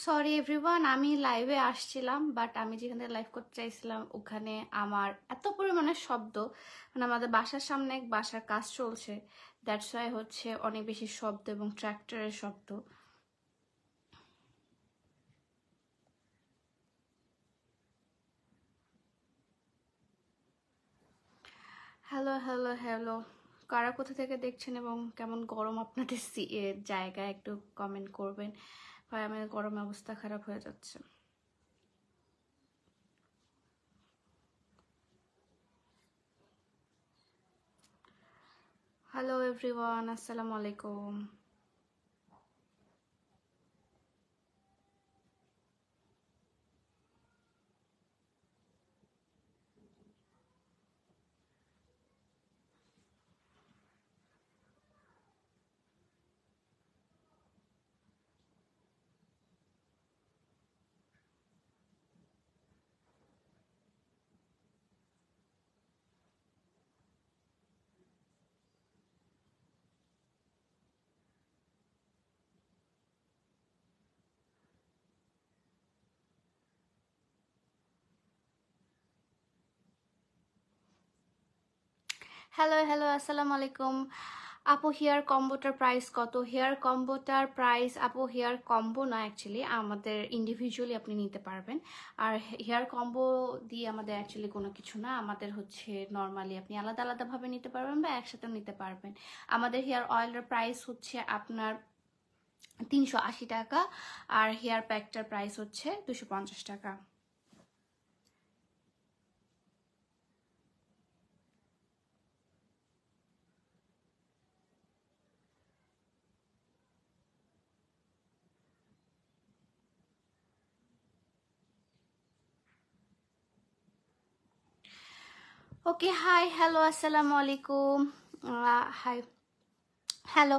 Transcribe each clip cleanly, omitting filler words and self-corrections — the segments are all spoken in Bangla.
সরি এভরিওয়ান, আমি লাইভে আসছিলাম বাট আমি যেখানে লাইভ করতে চাইছিলাম ওখানে আমার এত পরিমাণে শব্দ, মানে আমাদের বাসার সামনে এক বাসার কাজ চলছে, দ্যাটস ওয়াই হচ্ছে অনেক বেশি শব্দ এবং ট্র্যাক্টরের শব্দ। হ্যালো হ্যালো হ্যালো, কারা কোথা থেকে দেখছেন এবং কেমন গরম আপনাদের জায়গায় একটু কমেন্ট করবেন। ভাই আমার গরমে অবস্থা খারাপ হয়ে যাচ্ছে। হ্যালো এভরিওয়ান, আসসালামু আলাইকুম। হ্যালো হ্যালো, আসসালামু আলাইকুম আপু। হেয়ার কম্বোটার প্রাইস কত? হেয়ার কম্বোটার প্রাইস আপু, হেয়ার কম্বো না, অ্যাকচুয়ালি আমাদের ইন্ডিভিজুয়ালি আপনি নিতে পারবেন। আর হেয়ার কম্বো দিয়ে আমাদের অ্যাকচুয়ালি কোনো কিছু না, আমাদের হচ্ছে নর্মালি আপনি আলাদা আলাদাভাবে নিতে পারবেন বা একসাথে নিতে পারবেন। আমাদের হেয়ার অয়েলের প্রাইস হচ্ছে আপনার 380 টাকা, আর হেয়ার প্যাকটার প্রাইস হচ্ছে 250 টাকা। ওকে, হাই হ্যালো আসসালামু আলাইকুম। হাই হ্যালো,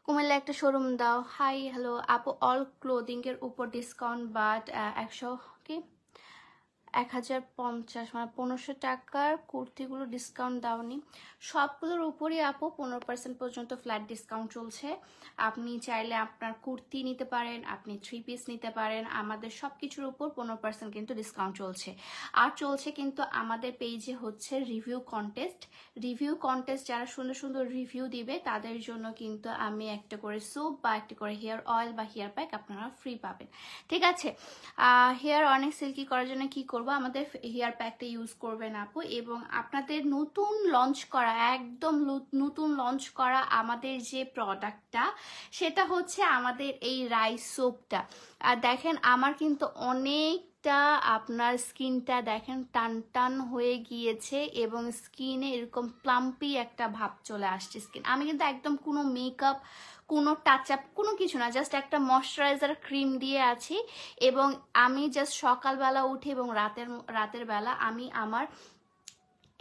কুমিল্লা একটা শোরুম দাও। হাই হ্যালো আপু, অল ক্লোদিং এর উপর ডিসকাউন্ট বাট 100 কি 1050, মানে 1500 টাকার কুর্তিগুলো ডিসকাউন্ট দাওনি। সবগুলোর উপরই আপু 15% পর্যন্ত ফ্ল্যাট ডিসকাউন্ট চলছে। আপনি চাইলে আপনার কুর্তি নিতে পারেন, আপনি 3 পিস নিতে পারেন, আমাদের সব কিছুর উপর 15% কিন্তু ডিসকাউন্ট চলছে। আর চলছে কিন্তু আমাদের পেজে হচ্ছে রিভিউ কন্টেস্ট। রিভিউ কন্টেস্ট যারা সুন্দর সুন্দর রিভিউ দিবে তাদের জন্য কিন্তু আমি একটা করে স্যুপ বা একটা করে হেয়ার অয়েল বা হেয়ার প্যাক আপনারা ফ্রি পাবেন। ঠিক আছে, হেয়ার অনেক সিল্কি করার জন্য কি করব, আমাদের হেয়ার প্যাকটা ইউজ করবেন আপু। এবং আপনাদের নতুন লঞ্চ করা, একদম নতুন লঞ্চ করা আমাদের যে প্রোডাক্টটা, সেটা হচ্ছে আমাদের এই রাইস সোপটা। আর দেখেন আমার কিন্তু অনেকটা আপনার স্কিনটা দেখেন টান টান হয়ে গিয়েছে এবং স্কিনে এরকম প্লাম্পি একটা ভাব চলে আসছে স্কিন। আমি কিন্তু একদম কোনো মেকআপ, কোনো টাচ আপ, কোনো কিছু না, জাস্ট একটা ময়শ্চারাইজার ক্রিম দিয়ে আছি। এবং আমি জাস্ট সকালবেলা উঠে এবং রাতের বেলা আমি আমার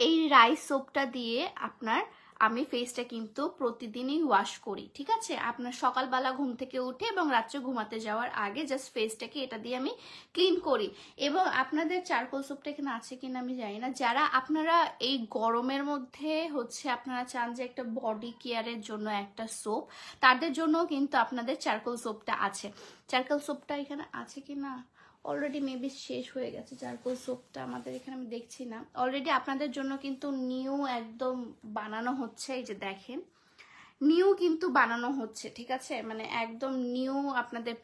এই রাইস সোপটা দিয়ে আপনার আমি ফেসটা কিন্তু প্রতিদিনই ওয়াশ করি। ঠিক আছে, আপনার সকালবেলা ঘুম থেকে উঠে এবং রাত্রে ঘুমাতে যাওয়ার আগে জাস্ট ফেসটাকে এটা দিয়ে আমি ক্লিন করি। এবং আপনাদের চারকোল সোপটা এখানে আছে কিনা আমি জানি না, যারা আপনারা এই গরমের মধ্যে হচ্ছে আপনারা চান যে একটা বডি কেয়ারের জন্য একটা সোপ, তাদের জন্য কিন্তু আপনাদের চারকোল সোপটা আছে। চারকোল সোপটা এখানে আছে কিনা, অলরেডি মেবি শেষ হয়ে গেছে চারকোল সোপটা আমাদের এখানে, আমি দেখছি না। অলরেডি আপনাদের জন্য কিন্তু নিউ একদম বানানো হচ্ছে, এই যে দেখেন নিউ কিন্তু বানানো হচ্ছে। ঠিক আছে, মানে একদম নিউ আপনাদের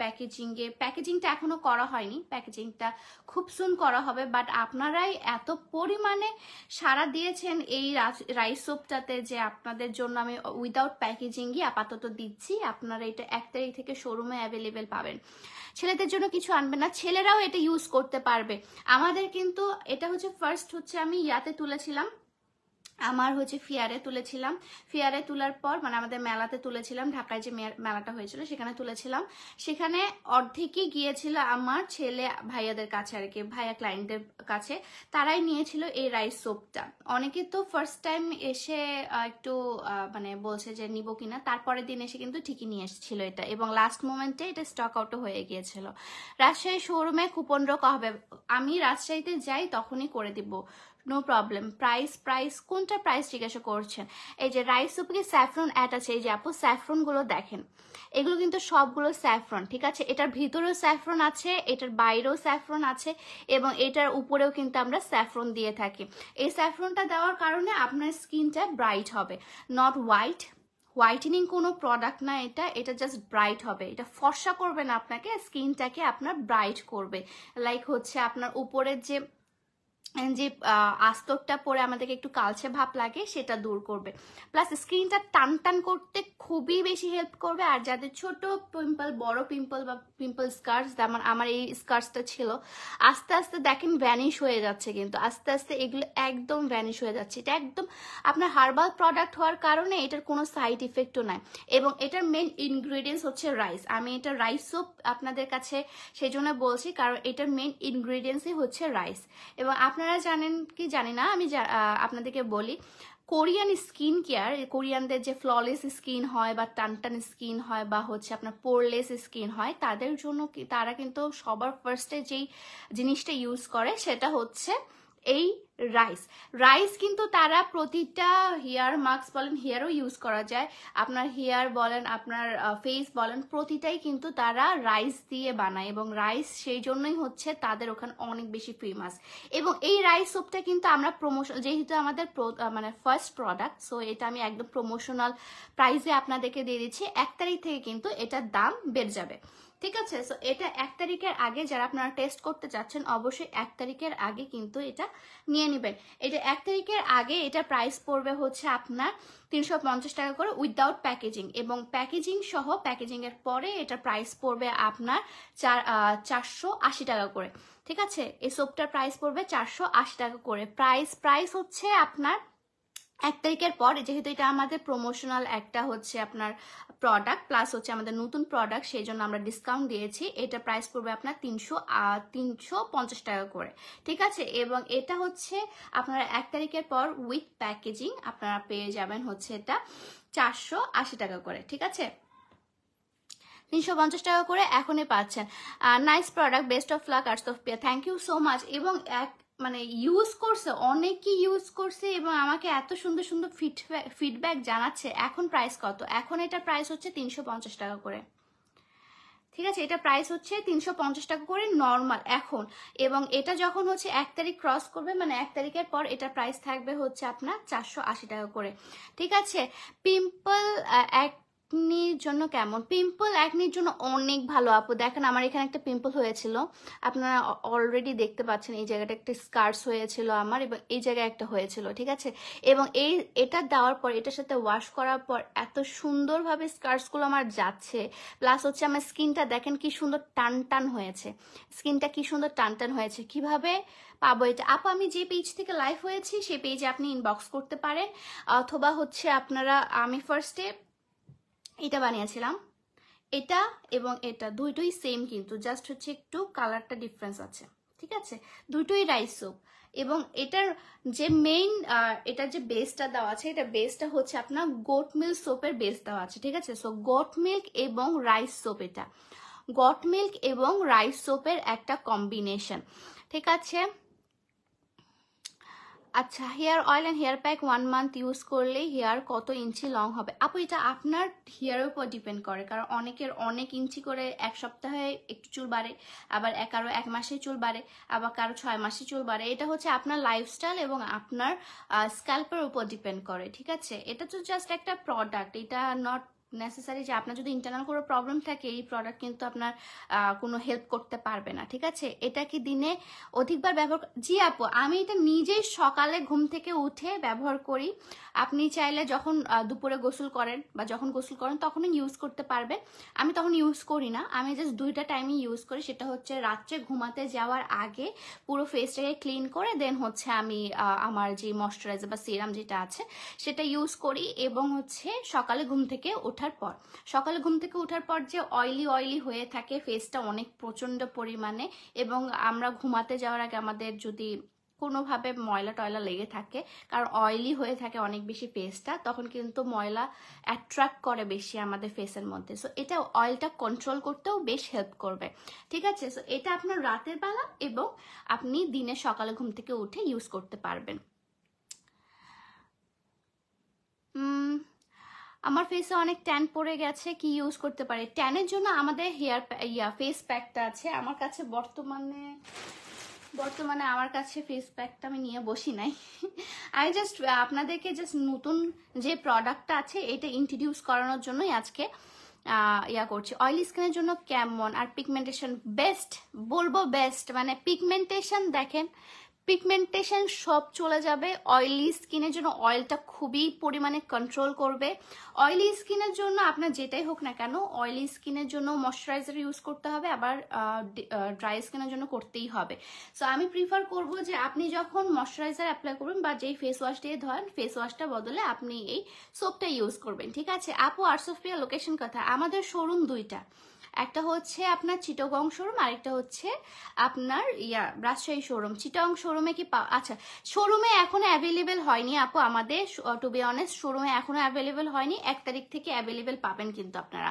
প্যাকেজিংটা এখনো করা হয়নি, প্যাকেজিংটা খুব সুন করা হবে। বাট আপনারাই এত পরিমাণে সাড়া দিয়েছেন এই রাইস সোপটাতে যে আপনাদের জন্য আমি উইদাউট প্যাকেজিংই আপাতত দিচ্ছি। আপনারা এটা 1 তারিখ থেকে শোরুমে অ্যাভেলেবেল পাবেন। ছেলেদের জন্য কিছু আনবে না, ছেলেরাও এটা ইউজ করতে পারবে। আমাদের কিন্তু এটা হচ্ছে ফার্স্ট হচ্ছে আমি ইয়াতে তুলেছিলাম, আমার হচ্ছে ফিয়ারে তুলেছিলাম। ফিয়ারে তোলার পর মানে আমাদের মেলাতে তুলেছিলাম, ঢাকায় যে মেলাটা হয়েছিল সেখানে তুলেছিলাম। সেখানে অর্ধেকই গিয়েছিল আমার ছেলে ভাইয়াদের কাছে, আর কি ভাইয়া ক্লায়েন্টদের কাছে, তারাই নিয়েছিল এই রাইস সোপটা। অনেকে তো ফার্স্ট টাইম এসে একটু মানে বলছে যে নিব কিনা, তারপরের দিন এসে কিন্তু ঠিকই নিয়ে এসেছিল এটা, এবং লাস্ট মোমেন্টে এটা স্টক আউটও হয়ে গিয়েছিল। রাজশাহী শোরুমে কুপন রোকা হবে, আমি রাজশাহীতে যাই তখনই করে দিব। No problem. প্রাইস কোনটা প্রাইস জিজ্ঞাসা করছেন? এই যে রাইস সুপে কি স্যাফরন অ্যাড আছে? এই যে আপু স্যাফরন গুলো দেখেন, এগুলো কিন্তু সবগুলো স্যাফরন, ঠিক আছে? এটার ভিতরেও স্যাফরন আছে, এটার বাইরেও স্যাফরন আছে, এবং এটার উপরেও কিন্তু আমরা স্যাফরন দিয়ে থাকি। এই স্যাফরনটা দেওয়ার কারণে আপনার স্কিনটা ব্রাইট হবে, নট হোয়াইটেনিং কোনো প্রোডাক্ট না এটা, এটা জাস্ট ব্রাইট হবে। এটা ফর্সা করবে না আপনাকে, স্কিনটাকে আপনার ব্রাইট করবে। লাইক হচ্ছে আপনার উপরের যে আস্তরটা পরে আমাদেরকে একটু কালচে ভাব লাগে সেটা দূর করবে, প্লাস স্কিনটা টান টান করতে খুবই বেশি হেল্প করবে। আর যাদের ছোট পিম্পল, বড় পিম্পল বা পিম্পল স্কার্স, যেমন আমার এই স্কার্সটা ছিল, আস্তে আস্তে দেখেন ভ্যানিশ হয়ে যাচ্ছে, কিন্তু আস্তে আস্তে এগুলো একদম ভ্যানিশ হয়ে যাচ্ছে। এটা একদম আপনার হার্বাল প্রোডাক্ট হওয়ার কারণে এটার কোনো সাইড ইফেক্টও নাই, এবং এটার মেন ইনগ্রিডিয়েন্টস হচ্ছে রাইস। আমি এটা রাইস সোপ আপনাদের কাছে সেই জন্য বলছি, কারণ এটার মেন ইনগ্রিডিয়েন্টসই হচ্ছে রাইস। এবং আপনারা জানেন কি জানি না, আমি আপনাদেরকে বলি, কোরিয়ান স্কিন কেয়ার, কোরিয়ানদের যে ফ্ললেস স্কিন হয় বা টানটান স্কিন হয় বা হচ্ছে আপনার পোরলেস স্কিন হয়, তাদের জন্য তারা কিন্তু সবার ফার্স্টে যেই জিনিসটা ইউজ করে সেটা হচ্ছে এই রাইস কিন্তু তারা প্রতিটা হেয়ার মাস্ক বলেন, হেয়ারও ইউজ করা যায়, আপনার হেয়ার বলেন, আপনার ফেস বলেন, প্রতিটাই কিন্তু তারা রাইস দিয়ে বানায়, এবং রাইস সেই জন্যই হচ্ছে তাদের ওখানে অনেক বেশি ফেমাস। এবং এই রাইস সোপটা কিন্তু আমরা প্রমোশন, যেহেতু আমাদের মানে ফার্স্ট প্রোডাক্ট, সো এটা আমি একদম প্রমোশনাল প্রাইসে আপনাদেরকে দিয়ে দিচ্ছি। 1 তারিখ থেকে কিন্তু এটার দাম বেড়ে যাবে, ঠিক আছে? সো এটা 1 তারিখের আগে যারা আপনারা টেস্ট করতে চাচ্ছেন, অবশ্যই 1 তারিখের আগে কিন্তু এটা নিয়ে নেবেন। এটা 1 তারিখের আগে এটা প্রাইস পড়বে হচ্ছে আপনার 350 টাকা করে উইদাউট প্যাকেজিং, এবং প্যাকেজিং সহ, প্যাকেজিং এর পরে এটা প্রাইস পড়বে আপনার 480 টাকা করে, ঠিক আছে? এই সোপটার প্রাইস পড়বে 480 টাকা করে। প্রাইস হচ্ছে আপনার 1 তারিখের পর, যেহেতু এটা আমাদের প্রমোশনাল একটা হচ্ছে আপনার প্রোডাক্ট, প্লাস হচ্ছে আমাদের নতুন প্রোডাক্ট, সেই জন্য আমরা ডিসকাউন্ট দিয়েছি। এটা প্রাইস পড়বে আপনার 350 টাকা করে, ঠিক আছে? এবং এটা হচ্ছে আপনারা 1 তারিখের পর উইথ প্যাকেজিং আপনারা পেয়ে যাবেন হচ্ছে এটা 480 টাকা করে, ঠিক আছে? 350 টাকা করে এখনই পাচ্ছেন। Nice product, best of luck, arts of Piya, thank you so much. এবং মানে ইউজ করছে, অনেকেই ইউজ করছে এবং আমাকে এত সুন্দর সুন্দর ফিডব্যাক জানাচ্ছে। এখন প্রাইস কত? এখন এটা প্রাইস হচ্ছে 350 টাকা করে, ঠিক আছে? এটা প্রাইস হচ্ছে 350 টাকা করে নর্মাল এখন। এবং এটা যখন হচ্ছে 1 তারিখ ক্রস করবে, মানে 1 তারিখের পর এটা প্রাইস থাকবে হচ্ছে আপনার 480 টাকা করে, ঠিক আছে? পিম্পল একনির জন্য কেমন? পিম্পল একনির জন্য অনেক ভালো আপু। দেখেন আমার এখানে একটা পিম্পল হয়েছিল, আপনারা অলরেডি দেখতে পাচ্ছেন, এই জায়গাটা একটা স্কার্স হয়েছিল আমার, এবং এই জায়গায় একটা হয়েছিল, ঠিক আছে? এবং এটা দেওয়ার পর, এটার সাথে ওয়াশ করার পর এত সুন্দরভাবে স্কার্সগুলো আমার যাচ্ছে, প্লাস হচ্ছে আমার স্কিনটা দেখেন কি সুন্দর টান টান হয়েছে, স্কিনটা কি সুন্দর টান টান হয়েছে। কিভাবে পাবো এটা আপু? আমি যে পেজ থেকে লাইভ হয়েছি সেই পেজে আপনি ইনবক্স করতে পারেন, অথবা হচ্ছে আপনারা, আমি ফার্স্টে এটা বানিয়েছিলাম, এটা এবং এটা দুইটোই সেম, কিন্তু জাস্ট হচ্ছে একটু কালারটা ডিফারেন্স আছে, ঠিক আছে? দুটোই রাইস সোপ, এবং এটার যে মেইন, এটার যে বেসটা দেওয়া আছে, এটা বেসটা হচ্ছে আপনার গোট মিল্ক সোপের বেস দেওয়া আছে, ঠিক আছে? সো গোট মিল্ক এবং রাইস সোপ, এটা গোট মিল্ক এবং রাইস সোপের একটা কম্বিনেশন, ঠিক আছে? আচ্ছা, hair oil and hair pack 1 month use করলেই হেয়ার কত ইঞ্চি লং হবে? আপু এটা আপনার হেয়ারের উপর ডিপেন্ড করে, কারণ অনেকের অনেক ইঞ্চি করে 1 সপ্তাহে একটু চুল বাড়ে, আবার কারো 1 মাসে চুল বাড়ে, আবার কারো 6 মাসে চুল বাড়ে। এটা হচ্ছে আপনার লাইফস্টাইল এবং আপনার স্ক্যাল্পের উপর ডিপেন্ড করে, ঠিক আছে? এটা তো জাস্ট একটা প্রোডাক্ট, এটা নট নেসেসারি যে আপনার যদি ইন্টারনাল কোনো প্রবলেম থাকে এই প্রোডাক্ট কিন্তু আপনার কোনো হেল্প করতে পারবে না, ঠিক আছে? এটা কি দিনে অধিকবার ব্যবহার? জি আপু, আমি এটা নিজেই সকালে ঘুম থেকে উঠে ব্যবহার করি। আপনি চাইলে যখন দুপুরে গোসল করেন বা যখন গোসল করেন তখনই ইউজ করতে পারবেন। আমি তখন ইউজ করি না, আমি জাস্ট 2টা টাইমই ইউজ করি। সেটা হচ্ছে রাত্রে ঘুমাতে যাওয়ার আগে পুরো ফেসটাকে ক্লিন করে দেন হচ্ছে আমি আমার যে ময়শ্চারাইজার বা সিরাম যেটা আছে সেটা ইউজ করি, এবং হচ্ছে সকালে ঘুম থেকে ওঠার পর, সকালে ঘুম থেকে ওঠার পর যে অয়েলি হয়ে থাকে ফেসটা অনেক প্রচন্ড পরিমাণে, এবং আমরা ঘুমাতে যাওয়ার আগে আমাদের যদি কোনোভাবে ময়লা টয়লা লেগে থাকে, কারণ অয়েলি হয়ে থাকে অনেক বেশি ফেসটা, তখন কিন্তু ময়লা অ্যাট্রাক্ট করে বেশি আমাদের ফেসের মধ্যে। সো এটা অয়েলটা কন্ট্রোল করতেও বেশ হেল্প করবে, ঠিক আছে। সো এটা আপনার রাতের বেলা এবং আপনি দিনে সকালে ঘুম থেকে উঠে ইউজ করতে পারবেন। আমার ফেসে অনেক ট্যান পড়ে গেছে, কি ইউজ করতে পারি? ট্যানের জন্য আমাদের ফেস প্যাকটা আছে আমার কাছে বর্তমানে আমার কাছে ফেস প্যাকটা আমি নিয়ে বসি নাই। আমি জাস্ট আপনাদেরকে জাস্ট নতুন যে প্রোডাক্টটা আছে এটা ইন্ট্রোডিউস করানোর জন্যই আজকে করছি। অয়েলি স্কিনের জন্য কেমন, আর পিগমেন্টেশন বেস্ট বলবো, বেস্ট মানে পিগমেন্টেশন দেখেন, পিগমেন্টেশন সব চলে যাবে। অয়েলি স্কিনের জন্য অয়েলটা খুবই পরিমাণে কন্ট্রোল করবে। অয়েলি স্কিনের জন্য আপনার যেটাই হোক না কেন, অয়েলি স্কিনের জন্য ময়শ্চারাইজার ইউজ করতে হবে, আবার ড্রাই স্কিনের জন্য করতেই হবে। সো আমি প্রিফার করব যে আপনি যখন ময়শ্চারাইজার অ্যাপ্লাই করবেন বা যেই ফেস ওয়াশ দিয়ে ধরেন, ফেস ওয়াশটা বদলে আপনি এই সোপটা ইউজ করবেন, ঠিক আছে। আপু আর্টস অফ পিয়া লোকেশন কথা, আমাদের শোরুম দুইটা, একটা হচ্ছে আপনার চিটাগং শোরুম, আরেকটা হচ্ছে আপনার রাজশাহী শোরুম। চিটাগং শোরুমে কি আচ্ছা, শোরুমে এখনো অ্যাভেলেবেল হয়নি আপু আমাদের, টু বি অনেস্ট শোরুমে এখনো অ্যাভেলেবেল হয়নি। 1 তারিখ থেকে অ্যাভেলেবেল পাবেন কিন্তু আপনারা,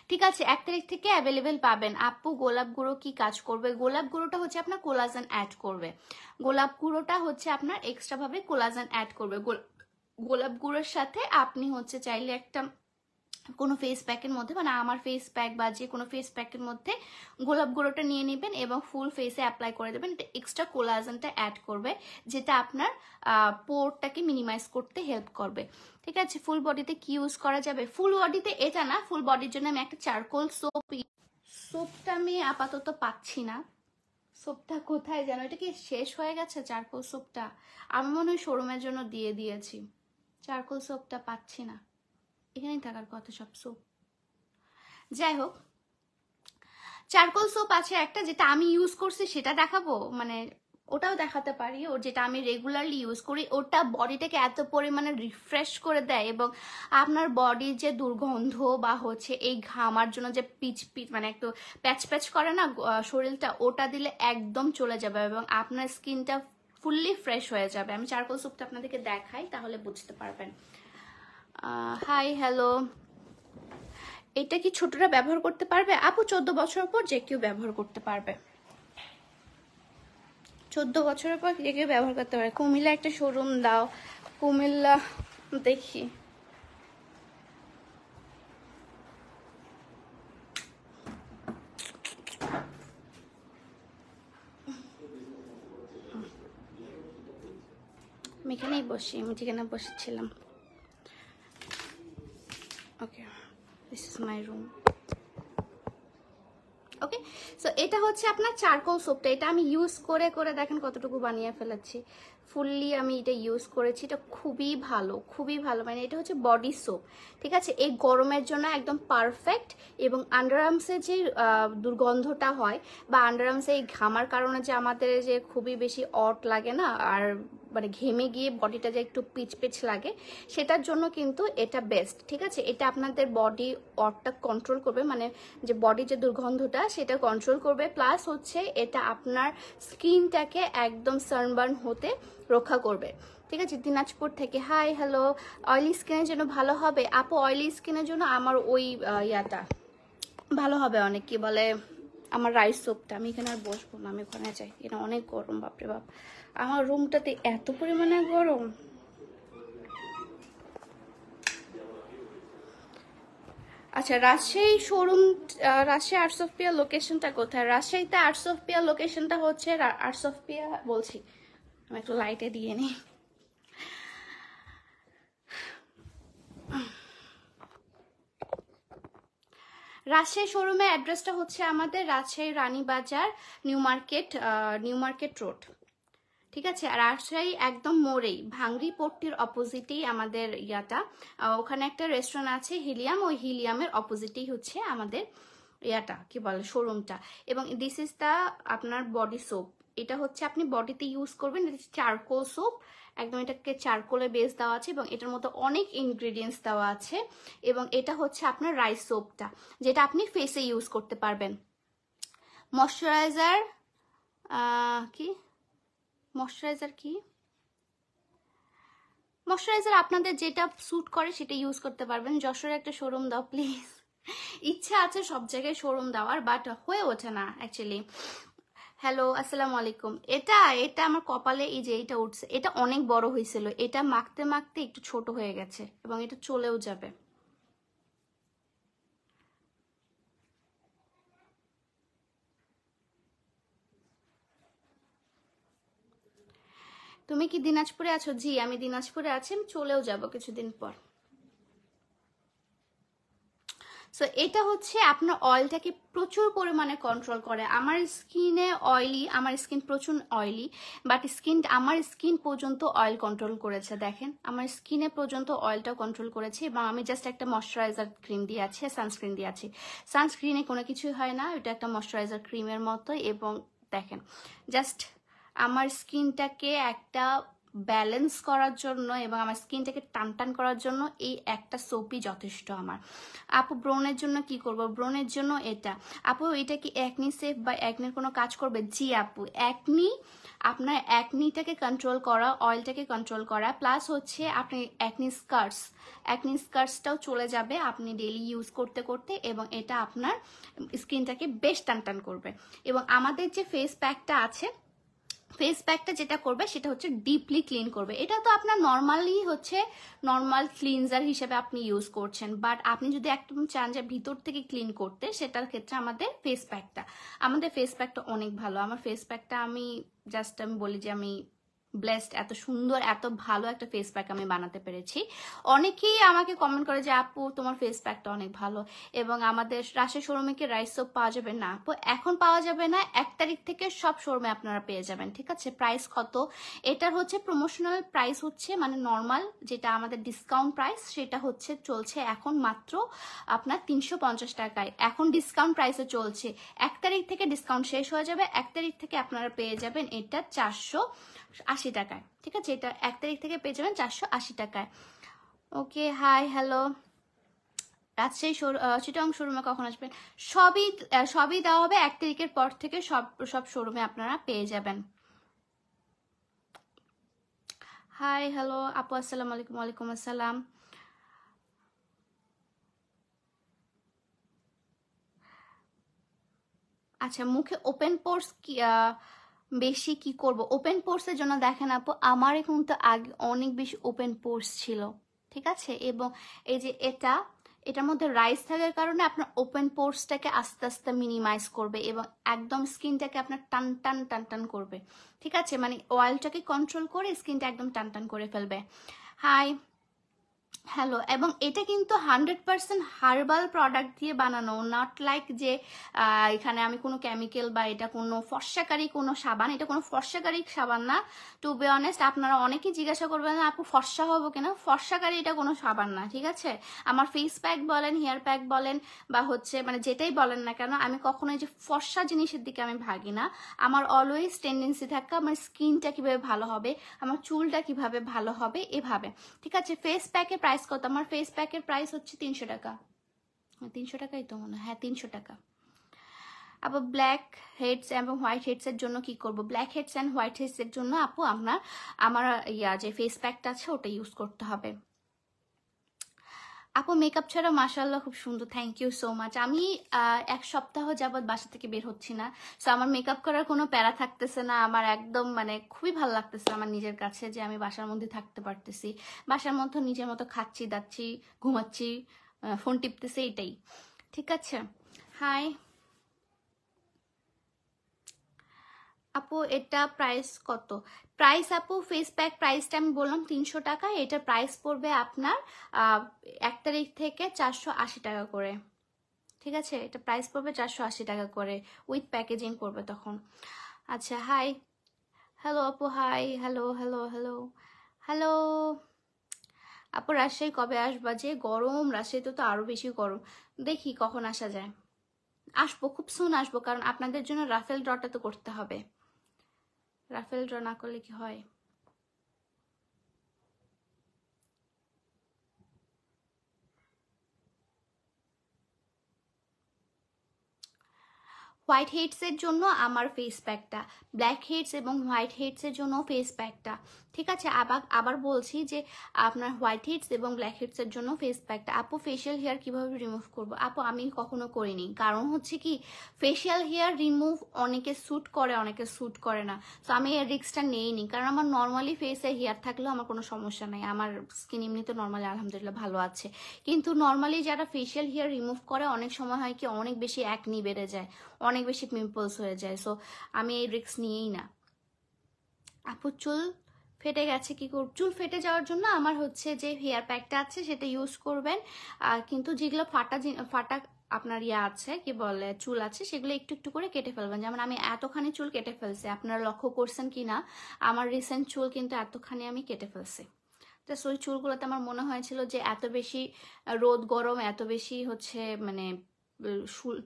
ঠিক আছে। 1 তারিখ থেকে অ্যাভেলেবেল পাবেন। আপু গোলাপ গুঁড়ো কি কাজ করবে? গোলাপ গুঁড়োটা হচ্ছে আপনার কোলাজেন অ্যাড করবে। গোলাপ গুঁড়োটা হচ্ছে আপনার এক্সট্রা ভাবে কোলাজেন অ্যাড করবে। গোলাপ গুঁড়োর সাথে আপনি হচ্ছে চাইলে একটা কোনো ফেস প্যাকের মধ্যে, মানে আমার ফেস প্যাক বা যে কোনো ফেস প্যাকের মধ্যে গোলাপ গুঁড়োটা নিয়ে নেবেন এবং ফুল ফেসে অ্যাপ্লাই করে দেবেন। এটা এক্সট্রা কোলাজেনটা অ্যাড করবে, যেটা আপনার পোরটাকে মিনিমাইজ করতে হেল্প করবে, ঠিক আছে। ফুল বডিতে কি ইউজ করা যাবে? ফুল বডিতে এটা না, ফুল বডির জন্য আমি একটা চারকোল সোপটা আমি আপাতত পাচ্ছি না। সোপটা কোথায় যেন, এটা কি শেষ হয়ে গেছে চারকোল সোপটা? আমি মনে হয় শোরুমের জন্য দিয়ে দিয়েছি, চারকোল সোপটা পাচ্ছি না। এখানেই থাকার কথা সব সোপ। যাই হোক, চারকোল সোপ আছে একটা, যেটা আমি ইউজ করছি সেটা দেখাবো, মানে ওটাও দেখাতে পারি। ওর যেটা আমি রেগুলারলি ইউজ করি, ওটা বডিটাকে এত পরিমাণে রিফ্রেশ করে দেয় এবং আপনার বডির যে দুর্গন্ধ বা হচ্ছে এই ঘামার জন্য যে পিচ মানে একটু প্যাচ প্যাচ করে না শরীরটা, ওটা দিলে একদম চলে যাবে এবং আপনার স্কিনটা ফুললি ফ্রেশ হয়ে যাবে। আমি চারকোল সোপটা আপনাদেরকে দেখাই, তাহলে বুঝতে পারবেন। হাই হ্যালো, এটা কি ছোটরা ব্যবহার করতে পারবে? আপু 14 বছরের পর যে কেউ ব্যবহার করতে পারবে, 14 বছরের পর যে কেউ ব্যবহার করতে পারে। কুমিল্লা একটা শোরুম দাও, কুমিল্লা দেখি। আমি এখানেই বসি, আমি যেখানে বসেছিলাম। Okay, this is my room. Okay, so এটা হচ্ছে আপনার চারকোল সোপটা। এটা আমি ইউজ করে করে দেখেন কতটুকু বানিয়ে ফেলেছি। ফুললি আমি এটা ইউজ করেছি, এটা খুবই ভালো, খুবই ভালো। মানে এটা হচ্ছে বডি সোপ, ঠিক আছে। এই গরমের জন্য একদম পারফেক্ট। এবং আন্ডারআর্মসে যে দুর্গন্ধটা হয় বা আন্ডারআর্মসে এই ঘামার কারণে যে আমাদের যে খুবই বেশি অট লাগে না, আর মানে ঘেমে গিয়ে বডিটা যে একটু পিচ পিচ লাগে, সেটার জন্য কিন্তু এটা বেস্ট, ঠিক আছে। এটা আপনাদের বডি অটটা কন্ট্রোল করবে, মানে যে বডি যে দুর্গন্ধটা সেটা কন্ট্রোল করবে। প্লাস হচ্ছে এটা আপনার স্কিনটাকে একদম সানবার্ন হতে রক্ষা করবে, ঠিক আছে। দিনাজপুর থেকে হাই হ্যালো। অয়েলি স্কিনের জন্য ভালো হবে আপু? অয়েলি স্কিনের জন্য আমার ওই ইয়াটা ভালো হবে অনেক, কি বলে, আমার রাইস সোপটা। আমি এখানে আর বসবো না, আমি ওখানে যাই, এটা অনেক গরম, বাপরে বাপ। আমার রুমটাতে এত পরিমাণে গরম। আচ্ছা, Rajshahi showroom, Rajshahi arts of Piya লোকেশনটা কোথায়? রাজশাহীতে আর্টস অফ পিয়া লোকেশনটা হচ্ছে, আর্টস অফ পিয়া বলছি, আমি একটু লাইটে দিয়ে নিই। রাজশাহী শোরুমের অ্যাড্রেসটা হচ্ছে আমাদের Rajshahi Ranibazar, new market road, ঠিক আছে। আর রাজশাহী একদম মোড়েই, ভাঙ্গরি পোর্টটির অপোজিটেই আমাদের ওখানে একটা রেস্টুরেন্ট আছে হিলিয়াম, ওই হিলিয়ামের অপোজিটেই হচ্ছে আমাদের কি বলে শোরুমটা। এবং দিস ইজ দা আপনার বডি সোপ। এটা হচ্ছে আপনি বডিতে ইউজ করবেন, এটা চারকোল সোপ, একদম এটাকে চারকোলে বেস দেওয়া আছে এবং এটার মধ্যে অনেক ইনগ্রিডিয়েন্টস দেওয়া আছে। এবং এটা হচ্ছে আপনার রাইস সোপটা, যেটা আপনি ফেসে ইউজ করতে পারবেন। ময়শ্চারাইজার কি ময়শ্চারাইজার কি? ময়শ্চারাইজার আপনাদের যেটা স্যুট করে সেটা ইউজ করতে পারবেন। যশোরে একটা শোরুম দাও প্লিজ। ইচ্ছা আছে সব জায়গায় শোরুম দেওয়ার, বাট হয়ে ওঠে না অ্যাকচুয়ালি। হ্যালো, আসসালামু আলাইকুম। এটা এটা আমার কপালে এই যে এটা উঠছে, এটা অনেক বড় হয়েছিল, এটা মাখতে মাখতে একটু ছোট হয়ে গেছে এবং এটা চলেও যাবে। তুমি কি দিনাজপুরে আছো? জি, আমি দিনাজপুরে আছি, আমি চলেও যাব কিছুদিন পর। সো এটা হচ্ছে আপনার অয়েলটাকে প্রচুর পরিমাণে কন্ট্রোল করে। আমার স্কিনে অয়েলি, আমার স্কিন প্রচুর অয়েলি, বাট আমার স্কিন পর্যন্ত অয়েল কন্ট্রোল করেছে। দেখেন আমার স্কিনে পর্যন্ত অয়েলটা কন্ট্রোল করেছে এবং আমি জাস্ট একটা ময়শ্চারাইজার ক্রিম দিয়ে আছি, সানস্ক্রিন দিয়ে আছি। সানস্ক্রিনে কোনো কিছুই হয় না, এটা একটা ময়শ্চারাইজার ক্রিমের মতো। এবং দেখেন জাস্ট আমার স্কিনটাকে একটা ব্যালেন্স করার জন্য এবং আমার স্কিনটাকে টান টান করার জন্য এই একটা সোপই যথেষ্ট আমার। আপু ব্রণের জন্য কি করব? ব্রণের জন্য এটা। আপু এটা কি অ্যাকনি সেফ বা অ্যাকনির কোনো কাজ করবে? জি আপু, অ্যাকনি, আপনার অ্যাকনিটাকে কন্ট্রোল করা, অয়েলটাকে কন্ট্রোল করা, প্লাস হচ্ছে আপনি অ্যাকনি স্কার্সটাও চলে যাবে আপনি ডেইলি ইউজ করতে করতে, এবং এটা আপনার স্কিনটাকে বেশ টান টান করবে। এবং আমাদের যে ফেস প্যাকটা আছে, ফেস প্যাকটা যেটা করবে সেটা হচ্ছে ডিপলি ক্লিন করবে। এটা তো আপনার নর্মালি হচ্ছে নর্মাল ক্লিনজার হিসেবে আপনি ইউজ করছেন, বাট আপনি যদি একদম চান যে ভিতর থেকে ক্লিন করতে, সেটার ক্ষেত্রে আমাদের ফেস প্যাকটা অনেক ভালো। আমার ফেস প্যাকটা আমি জাস্ট আমি বলি যে আমি ব্লেসড, এত সুন্দর এত ভালো একটা ফেস প্যাক আমি বানাতে পেরেছি। অনেকেই আমাকে কমেন্ট করে যে আপু তোমার ফেস প্যাকটা অনেক ভালো। এবং আমাদের রাশের শোরুমে কি রাইস সোপ পাওয়া যাবে? না আপু, এখন পাওয়া যাবে না, 1 তারিখ থেকে সব শোরুমে আপনারা পেয়ে যাবেন। ঠিক আছে, প্রাইস কত? এটার হচ্ছে প্রমোশনাল প্রাইস হচ্ছে, মানে নর্মাল যেটা আমাদের ডিসকাউন্ট প্রাইস, সেটা হচ্ছে চলছে এখন মাত্র আপনার 350 টাকায়। এখন ডিসকাউন্ট প্রাইসে চলছে, 1 তারিখ থেকে ডিসকাউন্ট শেষ হয়ে যাবে, 1 তারিখ থেকে আপনারা পেয়ে যাবেন এটা 480 টাকায়। ঠিক আছে, এটা 1 তারিখ থেকে পেয়ে যাবেন 480 টাকায়। ওকে, হাই হ্যালো। রাজশাহী চিটাগং শোরুমে কখন আসবেন? সবই সবই দেওয়া হবে 1 তারিখের পর থেকে, সব সব শোরুমে আপনারা পেয়ে যাবেন। হাই হ্যালো আপু, আসসালামু আলাইকুম। ওয়ালাইকুম আসসালাম। আচ্ছা, মুখে ওপেন পোর্স কি বেশি কি করব? ওপেন পোর্সের জন্য দেখেন আপু, আমার এখন তো আগে অনেক বেশি ওপেন পোর্স ছিল। ঠিক আছে, এবং এই যে এটার মধ্যে রাইস থাকার কারণে আপনার ওপেন পোর্সটাকে আস্তে আস্তে মিনিমাইজ করবে এবং একদম স্কিনটাকে আপনার টান টান টান টান করবে। ঠিক আছে, মানে অয়েলটাকে কন্ট্রোল করে স্কিনটা একদম টান টান করে ফেলবে। Hi hello. এবং এটা কিন্তু 100% হার্বাল প্রোডাক্ট দিয়ে বানানো, নট লাইক যে এখানে আমি কোনো কেমিক্যাল বা এটা কোনো ফর্সাকারী কোনো সাবান, এটা কোনো ফর্সাকারী সাবান না। টু বি অনেস্ট, আপনারা অনেকেই জিজ্ঞাসা করবেন আপু ফর্সা হবো কিনা, ফর্সাকারী এটা কোনো সাবান না। ঠিক আছে, আমার ফেস প্যাক বলেন, হেয়ার প্যাক বলেন, বা হচ্ছে মানে যেটাই বলেন না কেন, আমি কখনোই যে ফর্সা জিনিসের দিকে আমি ভাগি না। আমার অলওয়েজ টেন্ডেন্সি থাকে আমার স্কিনটা কিভাবে ভালো হবে, আমার চুলটা কিভাবে ভালো হবে, এভাবে। ঠিক আছে, ফেস প্যাকের প্রাইস কত? আমার ফেস প্যাকের প্রাইস হচ্ছে 300 টাকা। 300 টাকাই তো মনে হয়, হ্যাঁ 300 টাকা। আবার ব্ল্যাক হেডস এবং হোয়াইট হেডস এর জন্য কি করব? Blackheads and whiteheads এর জন্য আপু আমার যে ফেস প্যাকটা আছে ওটা ইউজ করতে হবে। আপু মেকআপ ছাড়া মাশাআল্লাহ খুব সুন্দর, থ্যাংক ইউ সো মাচ। আমি 1 সপ্তাহ যাবৎ বাসা থেকে বের হচ্ছি না, সো আমার মেকআপ করার কোনো প্যারা থাকতেছে না। আমার একদম মানে খুবই ভালো লাগতেছে আমার নিজের কাছে যে আমি বাসার মধ্যে থাকতে পারতেছি, বাসার মধ্যে নিজের মতো খাচ্ছি দাচ্ছি ঘুমাচ্ছি, ফোন টিপতেছি, এটাই। ঠিক আছে। হাই আপু, এটা প্রাইস কত? প্রাইস আপু ফেস প্যাক প্রাইসটা আমি বললাম 300 টাকা, এটা প্রাইস পড়বে আপনার 1 তারিখ থেকে 480 টাকা করে। ঠিক আছে, এটা প্রাইস পড়বে 480 টাকা করে, উইথ প্যাকেজিং পড়বে তখন। আচ্ছা, হাই হ্যালো আপু, hi hello hello hello hello. আপু রাজশাহী কবে আসবা? যে গরম, রাজশাহীতে তো আরো বেশি গরম, দেখি কখন আসা যায়। আসবো, খুব সুন আসবো, কারণ আপনাদের জন্য রাফেল ড্রটা তো করতে হবে। রাফেল ড্র না করলে কি হয়? হোয়াইট হেডসের জন্য আমার ফেস প্যাকটা, ব্ল্যাক হেডস এবং হোয়াইট হেডসের জন্য ফেস প্যাকটা, ঠিক আছে। আবার বলছি যে আপনার হোয়াইট হেডস এবং ব্ল্যাক হেডসের জন্য ফেস প্যাকটা। আপু ফেশিয়াল হেয়ার কিভাবে রিমুভ করব? আপু আমি কখনো করিনি, কারণ হচ্ছে কি ফেশিয়াল হেয়ার রিমুভ অনেকে স্যুট করে, অনেকে স্যুট করে না। তো আমি এই রিস্কটা নেইনি, কারণ আমার নর্মালি ফেসে হেয়ার থাকলেও আমার কোনো সমস্যা নাই, আমার স্কিন এমনিতে নর্মালি আলহামদুলিল্লাহ ভালো আছে। কিন্তু নর্মালি যারা ফেশিয়াল হেয়ার রিমুভ করে অনেক সময় হয় কি অনেক বেশি অ্যাকনি বেড়ে যায়, অনেক বেশি পিম্পলস হয়ে যায়। সো আমি এই রিস্ক নিয়েই না। আপু চুল ফেটে গেছে কি করব? চুল ফেটে যাওয়ার জন্য আমার হচ্ছে যে হেয়ার প্যাকটা আছে সেটা ইউজ করবেন। কিন্তু যেগুলো ফাটা আপনার ইয়া আছে, কি বলে, চুল আছে, সেগুলো একটু একটু করে কেটে ফেলবেন। যেমন আমি এতখানি চুল কেটে ফেলছি, আপনারা লক্ষ্য করছেন কি না আমার রিসেন্ট চুল কিন্তু এতখানি আমি কেটে ফেলছি। তো ওই চুলগুলোতে আমার মনে হয়েছিল যে এত বেশি রোদ গরম, এত বেশি হচ্ছে মানে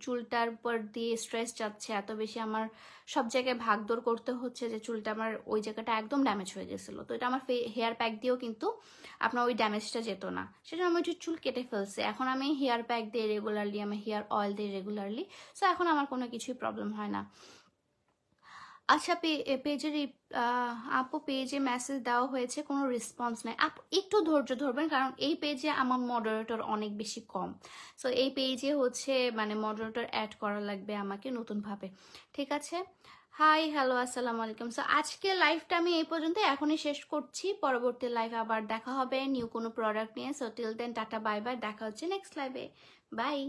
চুলটার উপর দিয়ে স্ট্রেস যাচ্ছে, এত বেশি আমার সব জায়গায় ভাগদৌড় করতে হচ্ছে যে চুলটা আমার ওই জায়গাটা একদম ড্যামেজ হয়ে গেছিল। তো এটা আমার হেয়ার প্যাক দিয়েও কিন্তু আপনার ওই ড্যামেজটা যেত না, সেটা আমি ওই চুল কেটে ফেলছে। এখন আমি হেয়ার প্যাক দিই রেগুলারলি, আমি হেয়ার অয়েল দিই রেগুলারলি। সো এখন আমার কোনো কিছুই প্রবলেম হয় না। আচ্ছা পেজের আপু পেজে মেসেজ দেওয়া হয়েছে, কোনো রেসপন্স নাই। আপু একটু ধৈর্য ধরবেন, কারণ এই পেজে আমার মডারেটর অনেক বেশি কম। সো এই পেজে হচ্ছে মানে মডারেটর অ্যাড করা লাগবে আমাকে নতুনভাবে, ঠিক আছে। হাই হ্যালো আসসালামু আলাইকুম। সো আজকে লাইভটা আমি এই পর্যন্ত এখনই শেষ করছি, পরবর্তী লাইভ আবার দেখা হবে নিউ কোনো প্রোডাক্ট নিয়ে। So till then tata bye bye, দেখা হচ্ছে নেক্সট লাইভে, বাই।